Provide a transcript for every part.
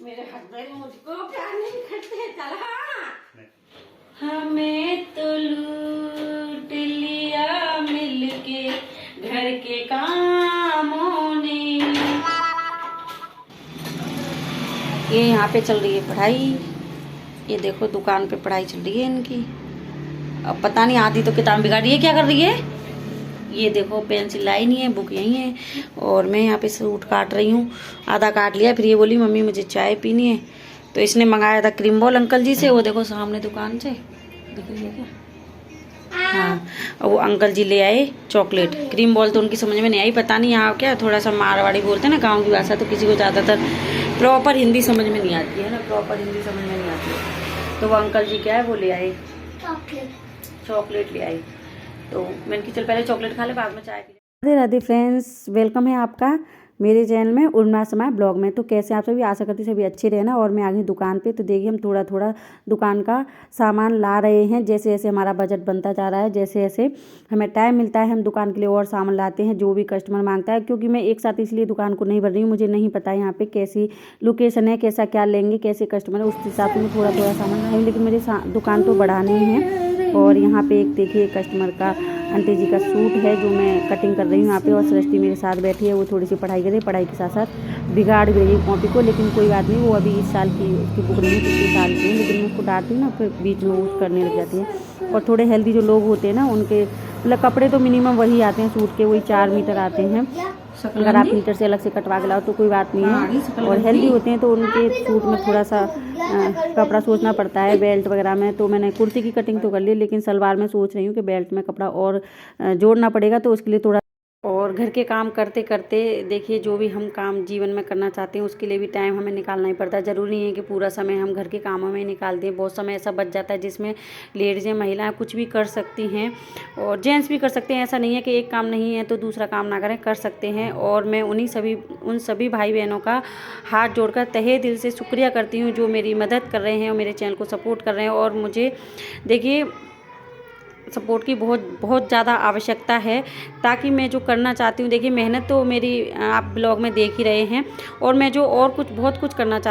मेरे हस्बैंड मुझको प्यार नहीं करते। चला हमें तो लूट लिया मिलके घर के कामों ने। ये यहाँ पे चल रही है पढ़ाई। ये देखो दुकान पे पढ़ाई चल रही है इनकी। अब पता नहीं आधी तो किताब बिगाड़ी है, क्या कर रही है। ये देखो पेंसिल लाई नहीं है, बुक यहीं है और मैं यहाँ पे सूट काट रही हूँ। आधा काट लिया, फिर ये बोली मम्मी मुझे चाय पीनी है, तो इसने मंगाया था क्रीम बॉल अंकल जी से। वो देखो सामने दुकान से दिख रही है क्या। हाँ, और वो अंकल जी ले आए चॉकलेट। क्रीम बॉल तो उनकी समझ में नहीं आई, पता नहीं यहाँ क्या थोड़ा सा मारवाड़ी बोलते हैं ना गाँव की भाषा, तो किसी को ज़्यादातर प्रॉपर हिंदी समझ में नहीं आती है ना, प्रॉपर हिंदी समझ में नहीं आती है। तो वो अंकल जी क्या है वो ले आए चॉकलेट ले आए। तो मैंने कि चल पहले चॉकलेट खा ले बाद में चाय पी ले। राधे राधे फ्रेंड्स, वेलकम है आपका मेरे चैनल में उर्मिला समाय ब्लॉग में। तो कैसे आप सभी, आशा करती सभी अच्छे रहना। और मैं आ गई दुकान पे। तो देखिए हम थोड़ा थोड़ा दुकान का सामान ला रहे हैं। जैसे जैसे हमारा बजट बनता जा रहा है, जैसे जैसे हमें टाइम मिलता है, हम दुकान के लिए और सामान लाते हैं जो भी कस्टमर मांगता है। क्योंकि मैं एक साथ इसलिए दुकान को नहीं भर रही हूँ, मुझे नहीं पता यहाँ पे कैसी लोकेशन है, कैसा क्या लेंगे, कैसे कस्टमर है, उस हिसाब से मैं थोड़ा थोड़ा सामान लाई। लेकिन मेरी दुकान तो बढ़ानी है। और यहाँ पे एक देखिए कस्टमर का आंटी जी का सूट है जो मैं कटिंग कर रही हूँ यहाँ पे। और सृष्टि मेरे साथ बैठी है, वो थोड़ी सी पढ़ाई करे, पढ़ाई के साथ साथ बिगाड़ भी रही है कॉपी को। लेकिन कोई बात नहीं, वो अभी इस साल की उसकी बुक नहीं है, पिछले साल की है। लेकिन मैं उसको डांटती हूँ ना, फिर बीच में वो करने लग जाती है। और थोड़े हेल्दी जो लोग होते हैं ना, उनके मतलब कपड़े तो मिनिमम वही आते हैं सूट के, वही 4 मीटर आते हैं। अगर आप मीटर से अलग से कटवा के लाओ तो कोई बात नहीं है। और हेल्दी होते हैं तो उनके सूट में थोड़ा सा कपड़ा सोचना पड़ता है बेल्ट वगैरह में। तो मैंने कुर्ती की कटिंग तो कर ली, लेकिन सलवार में सोच रही हूँ कि बेल्ट में कपड़ा और जोड़ना पड़ेगा, तो उसके लिए थोड़ा। और घर के काम करते करते देखिए जो भी हम काम जीवन में करना चाहते हैं उसके लिए भी टाइम हमें निकालना ही पड़ता है। ज़रूरी नहीं है कि पूरा समय हम घर के कामों में ही निकाल दें। बहुत समय ऐसा बच जाता है जिसमें लेडीज़ें महिलाएं कुछ भी कर सकती हैं और जेंट्स भी कर सकते हैं। ऐसा नहीं है कि एक काम नहीं है तो दूसरा काम ना करें, कर सकते हैं। और मैं उन सभी भाई बहनों का हाथ जोड़कर तहे दिल से शुक्रिया करती हूँ जो मेरी मदद कर रहे हैं और मेरे चैनल को सपोर्ट कर रहे हैं। और मुझे देखिए सपोर्ट की बहुत ज़्यादा आवश्यकता है, ताकि मैं जो करना चाहती हूँ, देखिए मेहनत तो मेरी आप ब्लॉग में देख ही रहे हैं। और मैं जो और बहुत कुछ करना चाहती हूँ,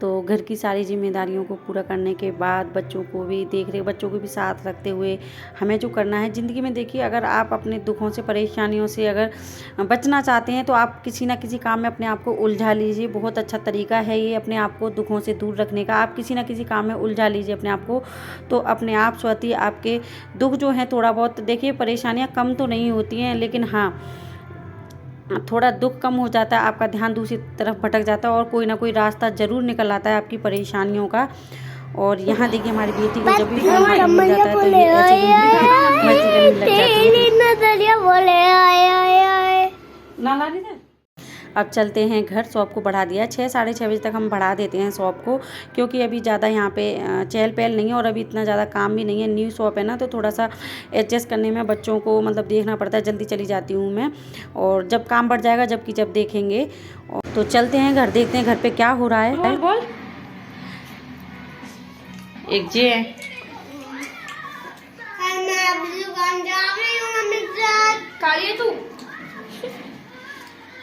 तो घर की सारी जिम्मेदारियों को पूरा करने के बाद बच्चों को भी देख रहे, बच्चों को भी साथ रखते हुए हमें जो करना है ज़िंदगी में। देखिए अगर आप अपने दुखों से परेशानियों से अगर बचना चाहते हैं तो आप किसी ना किसी काम में अपने आप को उलझा लीजिए। बहुत अच्छा तरीका है ये अपने आप को दुखों से दूर रखने का। आप किसी ना किसी काम में उलझा लीजिए अपने आप को, तो अपने आप स्वतः ही आपके दुख जो हैं थोड़ा बहुत, देखिए परेशानियाँ कम तो नहीं होती हैं, लेकिन हाँ थोड़ा दुख कम हो जाता है, आपका ध्यान दूसरी तरफ भटक जाता है और कोई ना कोई रास्ता ज़रूर निकल आता है आपकी परेशानियों का। और यहाँ देखिए हमारी बेटी को जब भी फोन मिल जाता है तो ये ऐसे मस्ती करने लग जाती है। अब चलते हैं घर। शॉप को बढ़ा दिया 6 साढ़े 6 बजे तक हम बढ़ा देते हैं शॉप को, क्योंकि अभी ज़्यादा यहाँ पे चहल पहल नहीं है और अभी इतना ज़्यादा काम भी नहीं है। न्यू शॉप है ना, तो थोड़ा सा एडजस्ट करने में बच्चों को मतलब देखना पड़ता है। जल्दी चली जाती हूँ मैं, और जब काम बढ़ जाएगा जब देखेंगे। तो चलते हैं घर, देखते हैं घर पे क्या हो रहा है। बोल एक जे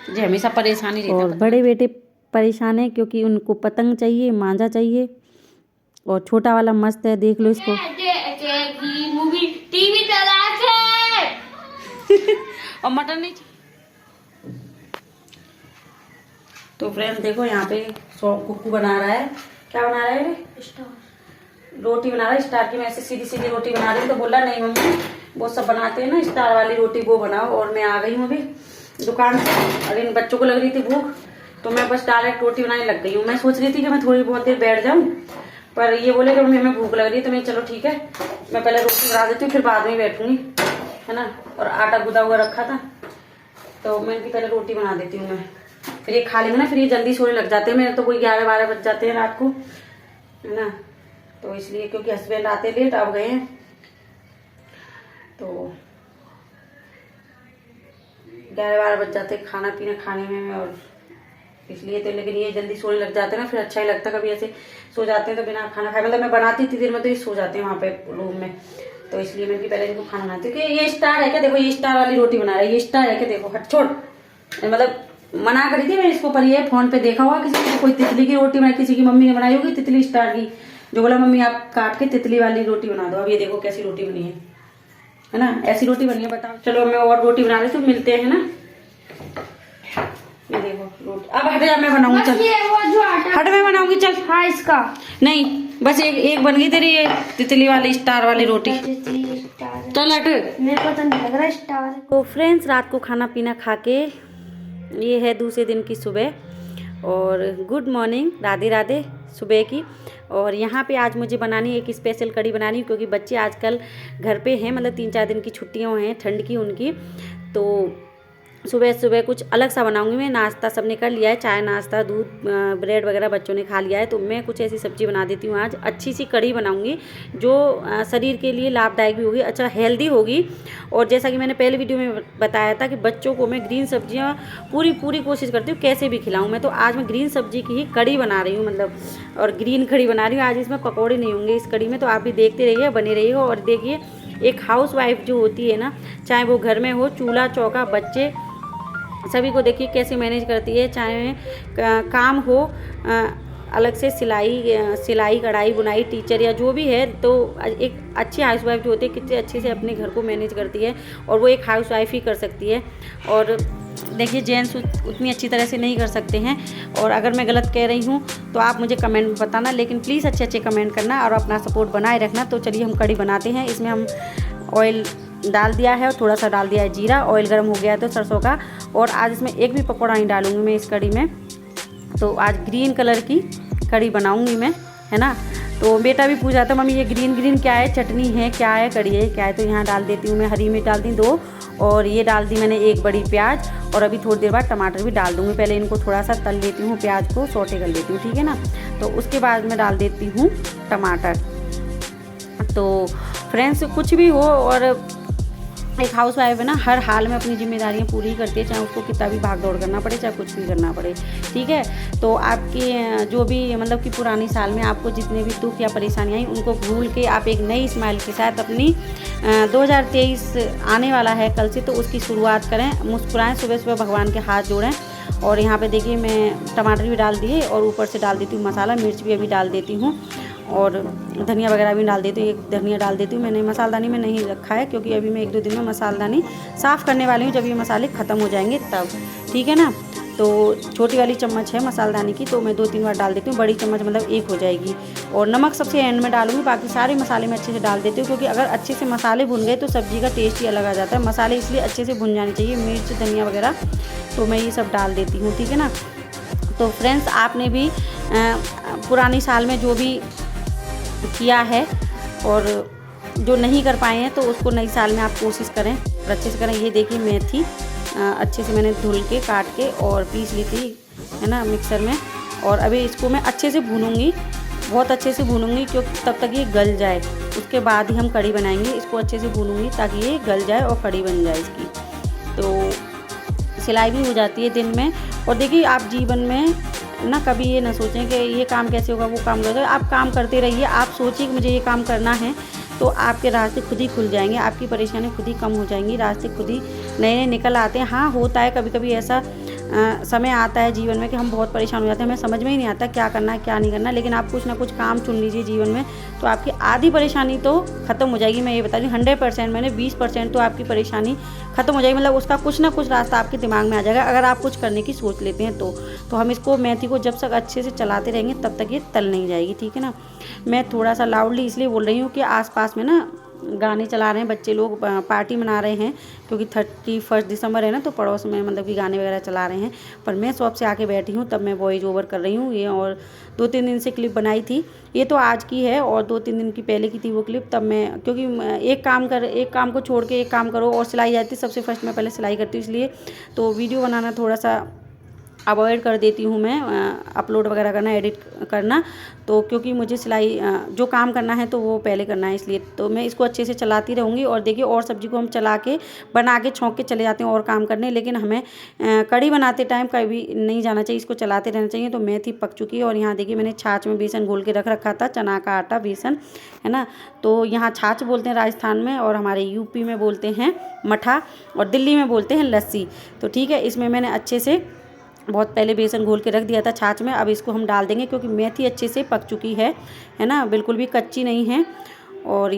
जी हमेशा परेशानी रहती है। और बड़े बेटे परेशान है क्योंकि उनको पतंग चाहिए, मांझा चाहिए। और छोटा वाला मस्त है, देख लो इसको। मूवी टीवी और मटन नहीं। तो फ्रेंड्स देखो यहाँ पे कुक्कू बना रहा है। क्या बना रहा है? रोटी बना रहा है स्टार की। मैं ऐसे सीधी सीधी रोटी बना रही हूँ, तो बोला नहीं मम्मी वो सब बनाते हैं ना स्टार वाली रोटी, वो बनाओ। और मैं आ गई हूँ अभी दुकान से। और इन बच्चों को लग रही थी भूख, तो मैं बस डायरेक्ट रोटी बनाने लग गई हूँ। मैं सोच रही थी कि मैं थोड़ी बहुत देर बैठ जाऊँ, पर ये बोले कि मम्मी हमें भूख लग रही है। तो मैं चलो ठीक है, मैं पहले रोटी बना देती हूँ, फिर बाद में बैठूंगी, है ना। और आटा गुदा हुआ रखा था, तो मैं इनकी पहले रोटी बना देती हूँ मैं, फिर ये खा लेंगे ना, फिर ये जल्दी सोने लग जाते हैं। मेरे तो कोई 11-12 बज जाते हैं रात को, है ना। तो इसलिए क्योंकि हस्बैंड आते लेट, अब गए हैं, तो 11-12 बज जाते हैं खाना पीना खाने में, और इसलिए तो। लेकिन ये जल्दी सोने लग जाते हैं ना, फिर अच्छा ही लगता है। कभी ऐसे सो जाते हैं तो बिना खाना खाए, मतलब मैं बनाती थी देर में, तो ये सो जाते हैं वहाँ पे रूम में, तो इसलिए मैं पहले इनको खाना बनाती हूँ। कि ये स्टार है क्या, देखो ये स्टार वाली रोटी बना रहा है, ये स्टार है क्या, देखो हट छोड़, मतलब मना करी थी मैं इसको, पर ये फोन पे देखा हुआ किसी को, कोई तितली की रोटी बनाई, किसी की मम्मी ने बनाई होगी तितली स्टार की, जो बोला मम्मी आप काट के तितली वाली रोटी बना दो। अब ये देखो कैसी रोटी बनी है ना, ऐसी रोटी बनी है, बताओ। चलो मैं और रोटी बना रही हूँ, मिलते हैं ना। ये देखो रोटी, अब हट जा, मैं बनाऊंगी, चल हट, मैं बनाऊंगी, चल। हाँ इसका नहीं, बस एक बन गई तेरी ये तितली वाली स्टार वाली रोटी, चल हट। मेरे को तो नहीं लग रहा स्टार। तो फ्रेंड्स, रात को खाना पीना खा के ये है दूसरे दिन की सुबह, और गुड मॉर्निंग, राधे राधे सुबह की। और यहाँ पे आज मुझे बनानी एक स्पेशल कड़ी बनानी, क्योंकि बच्चे आजकल घर पे हैं, मतलब 3-4 दिन की छुट्टियाँ हैं ठंड की उनकी, तो सुबह सुबह कुछ अलग सा बनाऊंगी मैं। नाश्ता सबने कर लिया है, चाय नाश्ता दूध ब्रेड वगैरह बच्चों ने खा लिया है, तो मैं कुछ ऐसी सब्जी बना देती हूँ। आज अच्छी सी कड़ी बनाऊंगी जो शरीर के लिए लाभदायक भी होगी, अच्छा हेल्दी होगी। और जैसा कि मैंने पहले वीडियो में बताया था कि बच्चों को मैं ग्रीन सब्जियाँ पूरी कोशिश करती हूँ कैसे भी खिलाऊँ मैं, तो आज मैं ग्रीन सब्जी की ही कड़ी बना रही हूँ, मतलब और ग्रीन कड़ी बना रही हूँ। आज इसमें पकौड़े नहीं होंगे इस कड़ी में, तो आप भी देखते रहिए, बने रहिएगा। और देखिए, एक हाउस वाइफ जो होती है ना, चाहे वो घर में हो, चूल्हा चौका बच्चे सभी को देखिए कैसे मैनेज करती है, चाहे काम हो, अलग से सिलाई कढ़ाई बुनाई टीचर या जो भी है, तो एक अच्छी हाउस वाइफ जो होती है कितने अच्छे से अपने घर को मैनेज करती है, और वो एक हाउस वाइफ ही कर सकती है। और देखिए जेंट्स उतनी अच्छी तरह से नहीं कर सकते हैं, और अगर मैं गलत कह रही हूँ तो आप मुझे कमेंट में बताना, लेकिन प्लीज़ अच्छे कमेंट करना और अपना सपोर्ट बनाए रखना। तो चलिए हम कड़ी बनाते हैं। इसमें हम ऑयल डाल दिया है और थोड़ा सा डाल दिया है जीरा, ऑयल गर्म हो गया है तो सरसों का। और आज इसमें एक भी पकौड़ा नहीं डालूंगी मैं इस कड़ी में, तो आज ग्रीन कलर की कड़ी बनाऊंगी मैं, है ना। तो बेटा भी पूछा था मम्मी ये ग्रीन क्या है, चटनी है क्या है, कड़ी है क्या है, तो यहाँ डाल देती हूँ मैं। हरी मिर्च डाल दी 2, और ये डाल दी मैंने 1 बड़ी प्याज, और अभी थोड़ी देर बाद टमाटर भी डाल दूँगी। पहले इनको थोड़ा सा तल लेती हूँ, प्याज को सौटे कर लेती हूँ, ठीक है ना। तो उसके बाद मैं डाल देती हूँ टमाटर। तो फ्रेंड्स, कुछ भी हो, और एक हाउस वाइफ है ना, हर हाल में अपनी जिम्मेदारियां पूरी करती है, चाहे उसको कितना भी भाग दौड़ करना पड़े, चाहे कुछ भी करना पड़े, ठीक है। तो आपके जो भी मतलब कि पुरानी साल में आपको जितने भी दुख या परेशानियाँ आई, उनको भूल के आप एक नई स्माइल के साथ अपनी 2023 आने वाला है कल से, तो उसकी शुरुआत करें, मुस्कुराएं, सुबह सुबह भगवान के हाथ जोड़ें। और यहाँ पे देखिए मैं टमाटर भी डाल दिए, और ऊपर से डाल देती हूँ मसाला, मिर्च भी अभी डाल देती हूँ, और धनिया वगैरह भी डाल देती हूँ। 1 धनिया डाल देती हूँ मैंने, मसालदानी में नहीं रखा है, क्योंकि अभी मैं 1-2 दिन में मसालदानी साफ़ करने वाली हूँ, जब ये मसाले ख़त्म हो जाएंगे तब, ठीक है ना। तो छोटी वाली चम्मच है मसालदानी की, तो मैं 2-3 बार डाल देती हूँ, बड़ी चम्मच मतलब 1 हो जाएगी। और नमक सबसे एंड में डालूंगी, बाकी सारे मसाले मैं अच्छे से डाल देती हूँ, क्योंकि अगर अच्छे से मसाले भुन गए तो सब्ज़ी का टेस्ट ही अलग आ जाता है। मसाले इसलिए अच्छे से भुन जाने चाहिए, मिर्च धनिया वगैरह, तो मैं ये सब डाल देती हूँ, ठीक है ना। तो फ्रेंड्स, आपने भी पुरानी साल में जो भी किया है और जो नहीं कर पाए हैं, तो उसको नई साल में आप कोशिश करें और अच्छे से करें। ये देखिए मेथी अच्छे से मैंने धुल के काट के और पीस ली थी, है ना, मिक्सर में। और अभी इसको मैं अच्छे से भूनूंगी, बहुत अच्छे से भूनूंगी, क्योंकि तब तक ये गल जाए, उसके बाद ही हम कड़ी बनाएंगे। इसको अच्छे से भूनूंगी ताकि ये गल जाए और कड़ी बन जाए इसकी, तो सिलाई भी हो जाती है दिन में। और देखिए, आप जीवन में ना कभी ये ना सोचें कि ये काम कैसे होगा, वो काम होगा। आप काम करते रहिए, आप सोचिए कि मुझे ये काम करना है, तो आपके रास्ते खुद ही खुल जाएंगे, आपकी परेशानी खुद ही कम हो जाएंगी, रास्ते खुद ही नए नए निकल आते हैं। हाँ, होता है कभी कभी ऐसा समय आता है जीवन में कि हम बहुत परेशान हो जाते हैं, हमें समझ में ही नहीं आता क्या करना है क्या नहीं करना, लेकिन आप कुछ ना कुछ काम चुन लीजिए जीवन में, तो आपकी आधी परेशानी तो ख़त्म हो जाएगी। मैं ये बता रही हूँ 100%, मैंने 20% तो आपकी परेशानी ख़त्म हो जाएगी, मतलब उसका कुछ ना कुछ रास्ता आपके दिमाग में आ जाएगा, अगर आप कुछ करने की सोच लेते हैं तो हम इसको मेथी को जब तक अच्छे से चलाते रहेंगे तब तक ये तल नहीं जाएगी, ठीक है ना। मैं थोड़ा सा लाउडली इसलिए बोल रही हूँ कि आसपास में ना गाने चला रहे हैं बच्चे लोग, पार्टी मना रहे हैं क्योंकि 31 दिसंबर है ना, तो पड़ोस में मतलब कि गाने वगैरह चला रहे हैं। पर मैं शॉप से आके बैठी हूँ, तब मैं वॉइस ओवर कर रही हूँ ये। और 2-3 दिन से क्लिप बनाई थी, ये तो आज की है और 2-3 दिन की पहले की थी वो क्लिप। तब मैं, क्योंकि एक काम को छोड़ के एक काम करो, और सिलाई आती सबसे फर्स्ट मैं पहले सिलाई करती हूँ, इसलिए तो वीडियो बनाना थोड़ा सा अवॉइड कर देती हूँ मैं, अपलोड वगैरह करना, एडिट करना। तो क्योंकि मुझे सिलाई जो काम करना है तो वो पहले करना है, इसलिए तो मैं इसको अच्छे से चलाती रहूँगी। और देखिए, और सब्जी को हम चला के बना के छौंक के चले जाते हैं और काम करने, लेकिन हमें कढ़ी बनाते टाइम कभी नहीं जाना चाहिए, इसको चलाते रहना चाहिए। तो मेथी पक चुकी है और यहाँ देखिए मैंने छाछ में बेसन घोल के रख रखा था, चना का आटा बेसन है ना। तो यहाँ छाछ बोलते हैं राजस्थान में, और हमारे यूपी में बोलते हैं मठा, और दिल्ली में बोलते हैं लस्सी। तो ठीक है, इसमें मैंने अच्छे से बहुत पहले बेसन घोल के रख दिया था छाछ में। अब इसको हम डाल देंगे क्योंकि मेथी अच्छे से पक चुकी है ना, बिल्कुल भी कच्ची नहीं है। और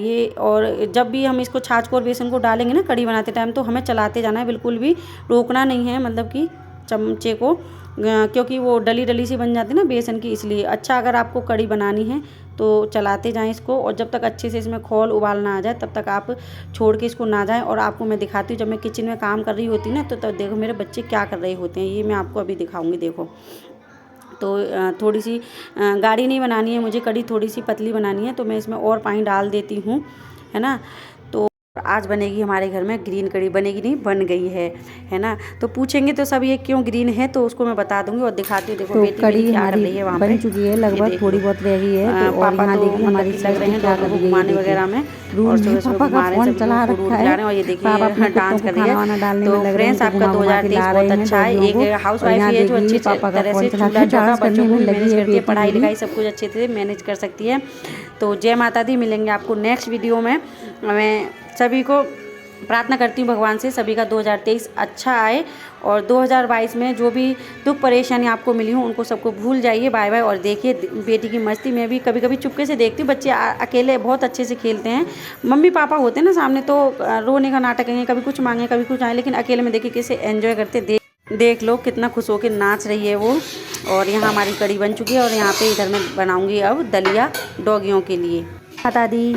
जब भी हम इसको छाछ को और बेसन को डालेंगे ना कढ़ी बनाते टाइम, तो हमें चलाते जाना है, बिल्कुल भी रोकना नहीं है, मतलब कि चमचे को, क्योंकि वो डली डली सी बन जाती है ना बेसन की, इसलिए अच्छा अगर आपको कढ़ी बनानी है तो चलाते जाएं इसको। और जब तक अच्छे से इसमें खौल उबाल ना आ जाए तब तक आप छोड़ के इसको ना जाएं। और आपको मैं दिखाती हूँ जब मैं किचन में काम कर रही होती ना, तो तब देखो मेरे बच्चे क्या कर रहे होते हैं, ये मैं आपको अभी दिखाऊंगी। देखो, तो थोड़ी सी गाढ़ी नहीं बनानी है मुझे कढ़ी, थोड़ी सी पतली बनानी है, तो मैं इसमें और पानी डाल देती हूँ, है ना। तो आज बनेगी हमारे घर में ग्रीन कढ़ी, बनेगी नहीं, बन गई है ना। तो पूछेंगे तो सब ये क्यों ग्रीन है, तो उसको मैं बता दूंगी और दिखाती हूँ। देखो तो बेटी कढ़ी क्या कर हमारी रही है वहाँ बन पे, चुकी है, लगभग थोड़ी बहुत रह गई है। तो और यहाँ देखिए हमारी लग रहे हैं दोनों को घुमाने वगैरह में, और सुबह घुमा रहे हैं, चला सभी रखा है। और ये देखिए डांस कर रही है। डालने तो में लग फ्रेंड्स, आपका 2023 बहुत अच्छा है। एक हाउस वाइफ है जो अच्छी तरह से चूल्हा चौका बच्चों को मैनेज करती है, पढ़ाई लिखाई सब कुछ अच्छे से मैनेज कर सकती है। तो जय माता दी, मिलेंगे आपको नेक्स्ट वीडियो में। मैं सभी को प्रार्थना करती हूँ भगवान से सभी का 2023 अच्छा आए, और 2022 में जो भी दुख परेशानी आपको मिली हो उनको सबको भूल जाइए। Bye bye. और देखिए बेटी की मस्ती, मैं भी कभी कभी चुपके से देखती हूँ, बच्चे अकेले बहुत अच्छे से खेलते हैं, मम्मी पापा होते हैं ना सामने तो रोने का नाटक है, कभी कुछ मांगे कभी कुछ आए, लेकिन अकेले में देखिए कैसे एंजॉय करते, देख लो कितना खुश होकर नाच रही है वो। और यहाँ हमारी कढ़ी बन चुकी है, और यहाँ पे इधर मैं बनाऊँगी अब दलिया डॉगियों के लिए। माता दी।